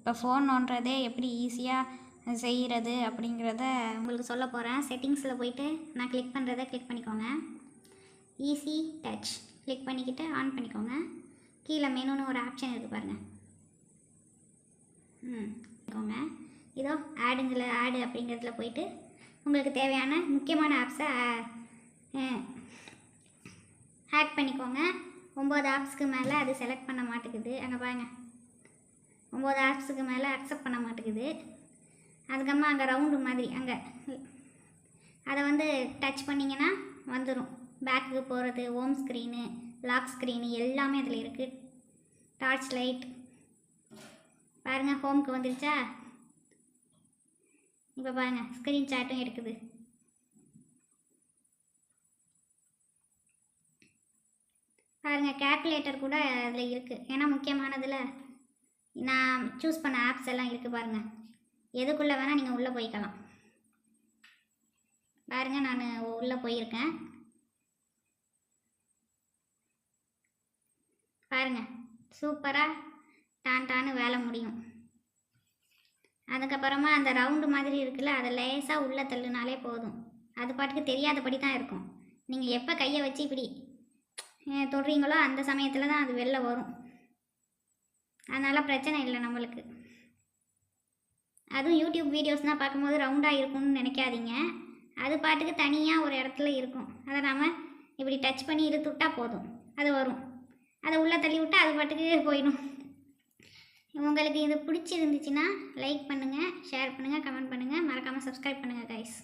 இப்போ ஃபோன் நோண்டுறதே எப்படி ஈஸியாக செய்கிறது அப்படிங்கிறத உங்களுக்கு சொல்ல போகிறேன். செட்டிங்ஸில் போயிட்டு நான் கிளிக் பண்ணுறதை கிளிக் பண்ணிக்கோங்க. ஈஸி டச் கிளிக் பண்ணிக்கிட்டு ஆன் பண்ணிக்கோங்க. கீழே மெனுன்னு ஒரு ஆப்ஷன் இருக்குது பாருங்கள். பண்ணிக்கோங்க. இதோ ஆடு அப்படிங்கிறதுல போயிட்டு உங்களுக்கு தேவையான முக்கியமான ஆப்ஸை ஆட் பண்ணிக்கோங்க. 9 ஆப்ஸ்க்கு மேலே அது செலக்ட் பண்ண மாட்டேங்குது. அங்கே பாருங்கள், 9 ஆப்ஸுக்கு மேலே அக்செப்ட் பண்ண மாட்டேங்குது. அதுக்கப்புறமா அங்கே ரவுண்டு மாதிரி அங்கே அதை வந்து டச் பண்ணிங்கன்னா வந்துடும். பேக்குக்கு போகிறது, ஹோம் ஸ்க்ரீனு, லாக் ஸ்க்ரீனு எல்லாமே அதில் இருக்குது. டார்ச் லைட் பாருங்கள், ஹோமுக்கு வந்துருச்சா? இப்போ பாருங்கள், ஸ்க்ரீன் சாட்டும் இருக்குது. பாருங்கள், கேல்குலேட்டர் கூட அதில் இருக்குது. ஏன்னா முக்கியமானதில் நான் சூஸ் பண்ண ஆப்ஸ் எல்லாம் இருக்குது பாருங்கள். எதுக்குள்ளே வேணால் நீங்கள் உள்ளே போய்க்கலாம். பாருங்கள், நான் உள்ளே போயிருக்கேன். பாருங்கள், சூப்பராக டான்னு வேலை முடியும். அதுக்கப்புறமா அந்த ரவுண்டு மாதிரி இருக்குல்ல, அதை லேசாக உள்ளே தள்ளுனாலே போதும். அது பாட்டுக்கு தெரியாதபடி தான் இருக்கும். நீங்கள் எப்போ கையை வச்சு இப்படி தொடுறீங்களோ அந்த சமயத்தில் தான் அது வெளில வரும். அதனால் பிரச்சனை இல்லை நம்மளுக்கு. அதுவும் யூடியூப் வீடியோஸ்னால் பார்க்கும்போது ரவுண்டாக இருக்கும்னு நினைக்காதீங்க. அது பாட்டுக்கு தனியாக ஒரு இடத்துல இருக்கும். அதை நாம் இப்படி டச் பண்ணி இழுத்து விட்டால் போதும், அது வரும். அதை உள்ளே தள்ளி விட்டால் அது பாட்டுக்கு போயிடும். உங்களுக்கு இது பிடிச்சிருந்துச்சுன்னா லைக் பண்ணுங்கள், ஷேர் பண்ணுங்கள், கமெண்ட் பண்ணுங்கள், மறக்காமல் சப்ஸ்கிரைப் பண்ணுங்கள் கைஸ்.